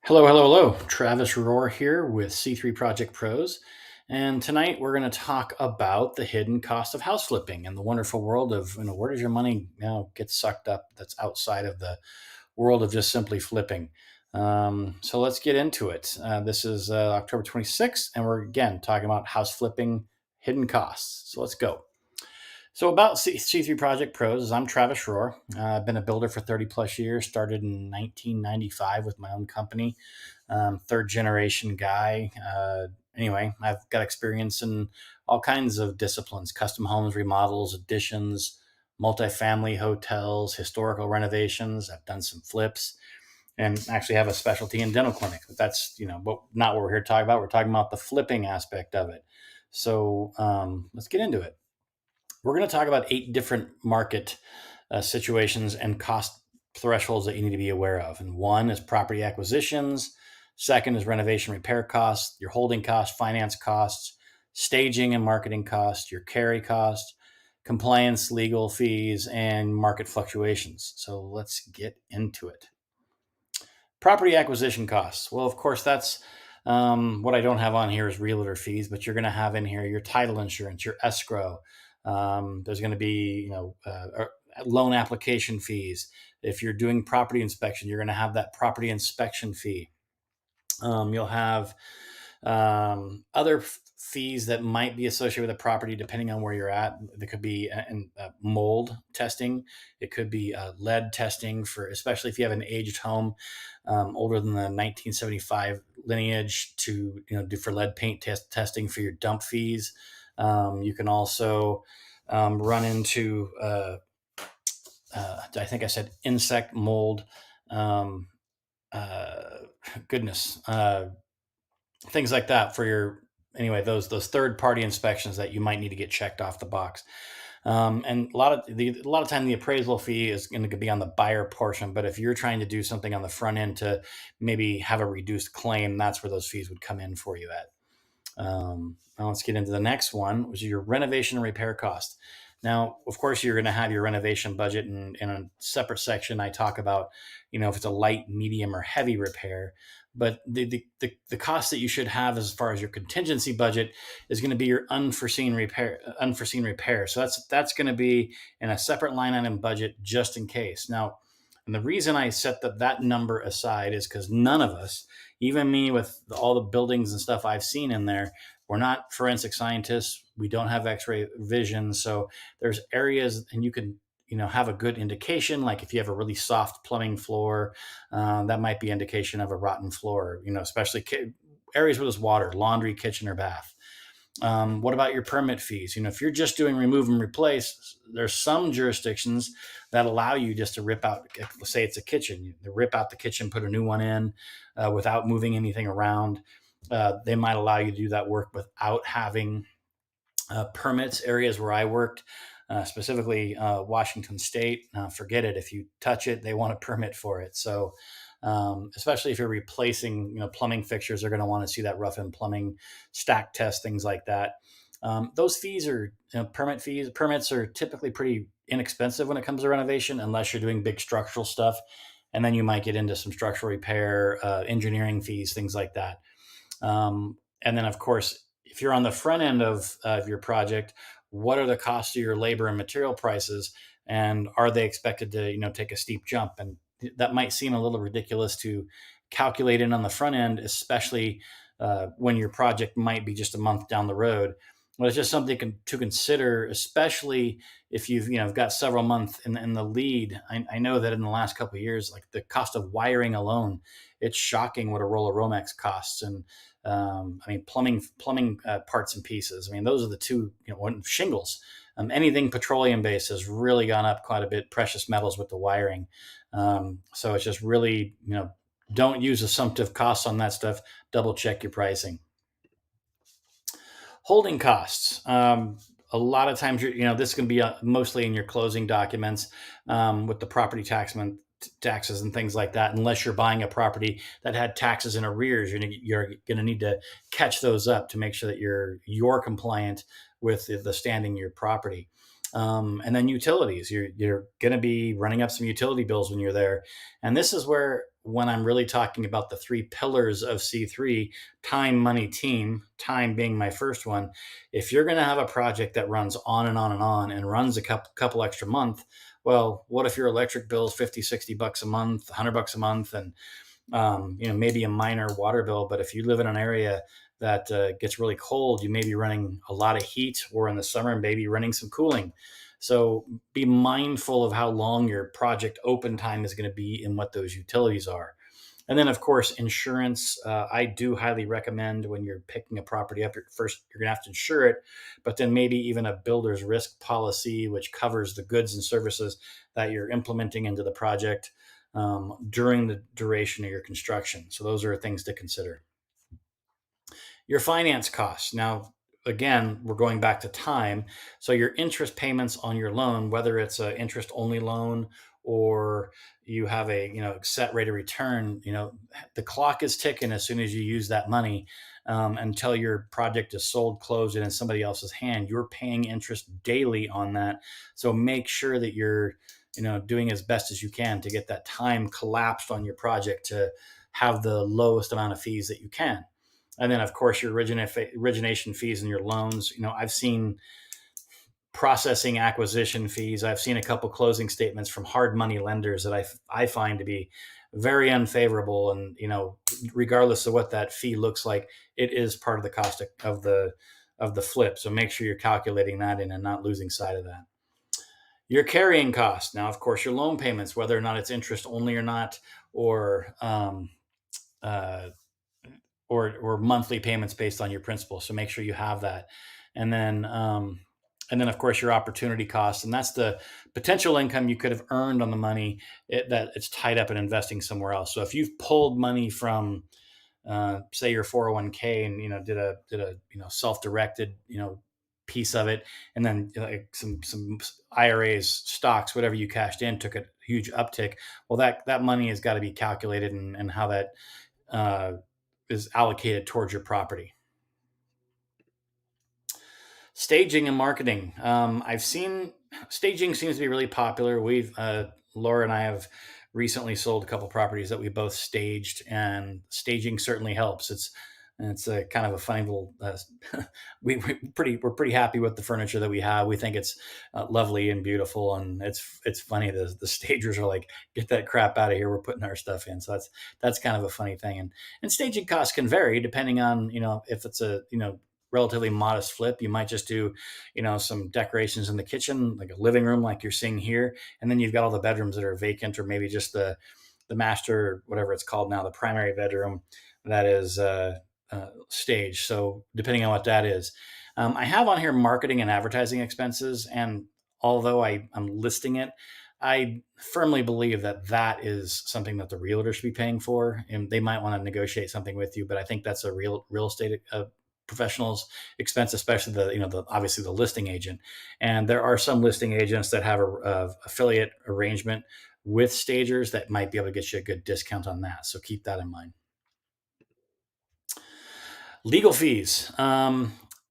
Hello, hello, hello. Travis Rohr here with C3 Project Pros. And tonight we're going to talk about the hidden cost of house flipping and the wonderful world of, where does your money get sucked up that's outside of the world of just simply flipping. So let's get into it. This is October 26th, and we're again talking about house flipping hidden costs. So let's go. So about C3 Project Pros, I'm Travis Rohr. I've been a builder for 30 plus years, started in 1995 with my own company. Third generation guy. Anyway, I've got experience in all kinds of disciplines: custom homes, remodels, additions, multifamily hotels, historical renovations. I've done some flips and actually have a specialty in dental clinics. But that's, but not what we're here to talk about. We're talking about the flipping aspect of it. So let's get into it. We're going to talk about 8 different market situations and cost thresholds that you need to be aware of. And one is property acquisitions. Second is renovation repair costs, your holding costs, finance costs, staging and marketing costs, your carry costs, compliance, legal fees, and market fluctuations. So let's get into it. Property acquisition costs. Well, of course, that's what I don't have on here is realtor fees, but you're going to have in here your title insurance, your escrow. There's going to be, loan application fees. If you're doing property inspection, you're going to have that property inspection fee. You'll have other fees that might be associated with a property depending on where you're at. There could be mold testing. It could be lead testing for, especially if you have an aged home older than the 1975 lineage, to do for lead paint testing for your dump fees. You can also run into I think I said insect, mold, um, goodness, things like that for your, anyway, those third party inspections that you might need to get checked off the box. And a lot of time the appraisal fee is going to be on the buyer portion, but if you're trying to do something on the front end to maybe have a reduced claim, that's where those fees would come in for you at. Now let's get into the next one, which is your renovation and repair cost. Now, of course, you're going to have your renovation budget in a separate section. I talk about, if it's a light, medium, or heavy repair. But the cost that you should have as far as your contingency budget is going to be your unforeseen repair. So that's going to be in a separate line item budget just in case. Now, and the reason I set that number aside is because none of us, even me with all the buildings and stuff I've seen in there, we're not forensic scientists. We don't have x-ray vision. So there's areas, and you can, have a good indication. Like if you have a really soft plumbing floor, that might be indication of a rotten floor, especially areas where there's water, laundry, kitchen, or bath. What about your permit fees? If you're just doing remove and replace, there's some jurisdictions that allow you just to rip out, let's say it's a kitchen, you rip out the kitchen, put a new one in without moving anything around. They might allow you to do that work without having permits. Areas where I worked, specifically Washington State, forget it. If you touch it, they want a permit for it. So especially if you're replacing, plumbing fixtures, they're going to want to see that rough-in plumbing, stack test, things like that. Those fees are, permits are typically pretty inexpensive when it comes to renovation, unless you're doing big structural stuff. And then you might get into some structural repair, engineering fees, things like that. And then, of course, if you're on the front end of your project, what are the costs of your labor and material prices, and are they expected to take a steep jump? And that might seem a little ridiculous to calculate in on the front end, especially when your project might be just a month down the road. Well, it's just something to consider, especially if you've got several months in the lead. I know that in the last couple of years, like the cost of wiring alone, it's shocking what a roll of Romex costs. And plumbing parts and pieces. Those are the two. Shingles, anything petroleum based has really gone up quite a bit. Precious metals with the wiring. So it's just really, don't use assumptive costs on that stuff. Double check your pricing. Holding costs. A lot of times, this can be mostly in your closing documents with the property taxes and things like that. Unless you're buying a property that had taxes in arrears, you're going to need to catch those up to make sure that you're compliant with the standing of your property. And then utilities. You're going to be running up some utility bills when you're there, and this is where when I'm really talking about the three pillars of C3, time, money, team, time being my first one. If you're going to have a project that runs on and on and on and runs a couple extra month, well, what if your electric bill is 50, 60 bucks a month, 100 bucks a month, and maybe a minor water bill. But if you live in an area that gets really cold, you may be running a lot of heat, or in the summer, maybe running some cooling. So be mindful of how long your project open time is going to be and what those utilities are. And then, of course, insurance. I do highly recommend when you're picking a property up, you're going to have to insure it, but then maybe even a builder's risk policy, which covers the goods and services that you're implementing into the project during the duration of your construction. So those are things to consider. Your finance costs. Now, again, we're going back to time. So your interest payments on your loan, whether it's an interest only loan or you have a set rate of return, the clock is ticking as soon as you use that money until your project is sold, closed, and in somebody else's hand. You're paying interest daily on that. So make sure that you're doing as best as you can to get that time collapsed on your project to have the lowest amount of fees that you can. And then, of course, your origination fees and your loans. I've seen processing acquisition fees. I've seen a couple closing statements from hard money lenders that I find to be very unfavorable. And regardless of what that fee looks like, it is part of the cost of the flip. So make sure you're calculating that in and not losing sight of that. Your carrying cost. Now, of course, your loan payments, whether or not it's interest only or not, or uh, or monthly payments based on your principal. So make sure you have that. And then of course your opportunity cost, and that's the potential income you could have earned on the money that it's tied up in investing somewhere else. So if you've pulled money from say your 401k and did a self-directed piece of it, and then like some IRAs, stocks, whatever you cashed in took a huge uptick. Well, that money has got to be calculated, and how that uh, is allocated towards your property. Staging and marketing. I've seen staging seems to be really popular. Laura and I have recently sold a couple properties that we both staged, and staging certainly helps. It's a kind of a funny little. We're pretty happy with the furniture that we have. We think it's lovely and beautiful, and it's funny. The stagers are like, "Get that crap out of here. We're putting our stuff in." So that's kind of a funny thing. And staging costs can vary depending on if it's a relatively modest flip. You might just do some decorations in the kitchen, like a living room like you're seeing here, and then you've got all the bedrooms that are vacant, or maybe just the master, whatever it's called now, the primary bedroom that is staged. So depending on what that is, I have on here marketing and advertising expenses, and although I'm listing it, I firmly believe that is something that the realtor should be paying for, and they might want to negotiate something with you. But I think that's a real estate professionals expense, especially the obviously the listing agent. And there are some listing agents that have a affiliate arrangement with stagers that might be able to get you a good discount on that. So keep that in mind. Legal fees.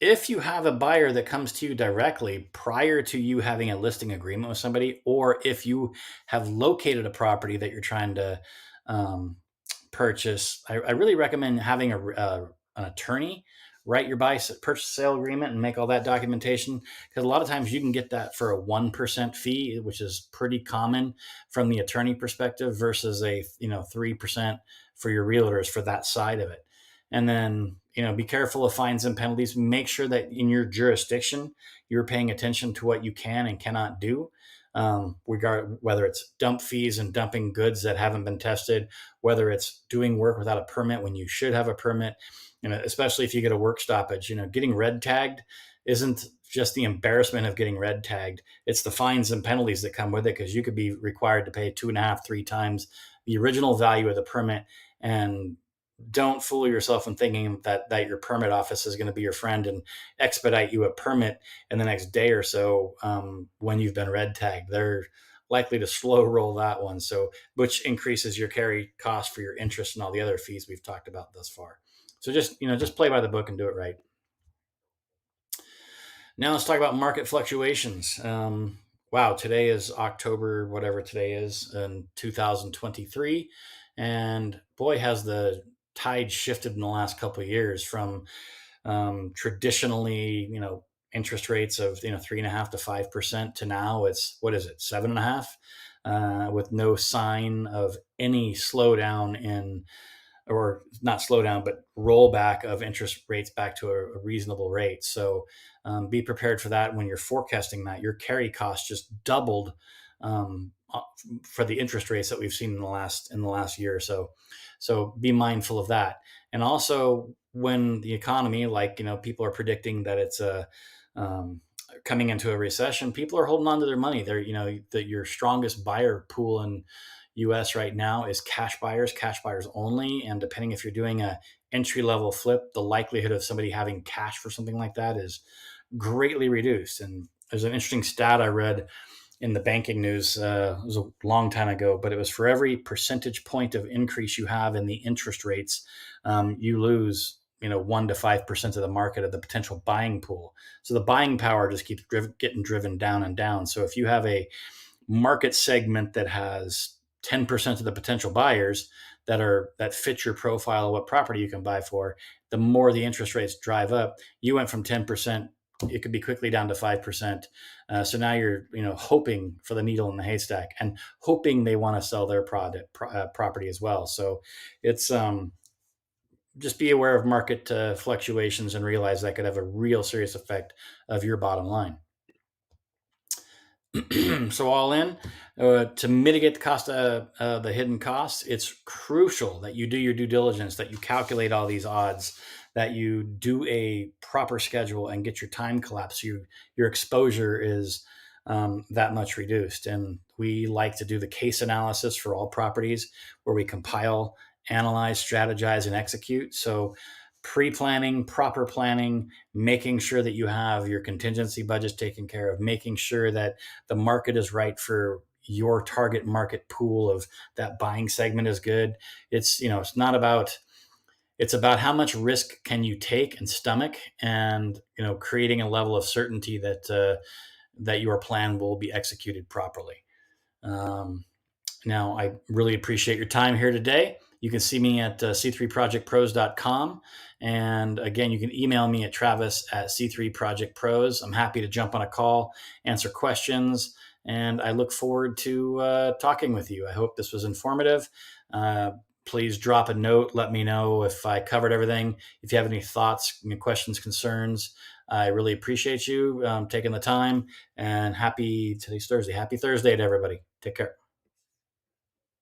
If you have a buyer that comes to you directly prior to you having a listing agreement with somebody, or if you have located a property that you're trying to um, purchase, I really recommend having an attorney write your purchase sale agreement and make all that documentation, because a lot of times you can get that for a 1% fee, which is pretty common from the attorney perspective, versus a 3% for your realtors for that side of it. And then be careful of fines and penalties. Make sure that in your jurisdiction you're paying attention to what you can and cannot do, whether it's dump fees and dumping goods that haven't been tested, whether it's doing work without a permit when you should have a permit. Especially if you get a work stoppage, getting red tagged isn't just the embarrassment of getting red tagged. It's the fines and penalties that come with it, because you could be required to pay 2.5, 3 times the original value of the permit. And don't fool yourself in thinking that your permit office is going to be your friend and expedite you a permit in the next day or so when you've been red tagged. They're likely to slow roll that one, so which increases your carry cost for your interest and all the other fees we've talked about thus far. So just play by the book and do it right. Now let's talk about market fluctuations. Wow, today is October, whatever today is, in 2023. And boy, has the tide shifted in the last couple of years from traditionally, interest rates of 3.5 to 5% to now it's, what is it, 7.5, with no sign of any slowdown in, or not slow down, but rollback of interest rates back to a reasonable rate. So be prepared for that when you're forecasting that. Your carry cost just doubled for the interest rates that we've seen in the last year or so. So be mindful of that. And also, when the economy, like people are predicting that it's um, coming into a recession, people are holding on to their money. They're that your strongest buyer pool in US right now is cash buyers only. And depending if you're doing a entry level flip, the likelihood of somebody having cash for something like that is greatly reduced. And there's an interesting stat I read in the banking news. It was a long time ago, but it was for every percentage point of increase you have in the interest rates, you lose 1 to 5% of the market of the potential buying pool. So the buying power just keeps getting driven down and down. So if you have a market segment that has 10% of the potential buyers that fit your profile of what property you can buy for, the more the interest rates drive up, you went from 10%, it could be quickly down to 5%. So now you're hoping for the needle in the haystack and hoping they want to sell their property as well. So it's just be aware of market fluctuations and realize that could have a real serious effect of your bottom line. So all in, to mitigate the cost of the hidden costs, it's crucial that you do your due diligence, that you calculate all these odds, that you do a proper schedule and get your time collapse. So your exposure is that much reduced. And we like to do the case analysis for all properties, where we compile, analyze, strategize, and execute. So pre-planning, proper planning, making sure that you have your contingency budgets taken care of, making sure that the market is right for your target market pool of that buying segment is good. It's not about, it's about how much risk can you take and stomach, and creating a level of certainty that your plan will be executed properly. Um, Now, I really appreciate your time here today. You can see me at c3projectpros.com. And again, you can email me at travis@c3projectpros. I'm happy to jump on a call, answer questions, and I look forward to talking with you. I hope this was informative. Uh, Please drop a note. Let me know if I covered everything. If you have any thoughts, any questions, concerns, I really appreciate you taking the time. And today's Thursday. Happy Thursday to everybody. Take care.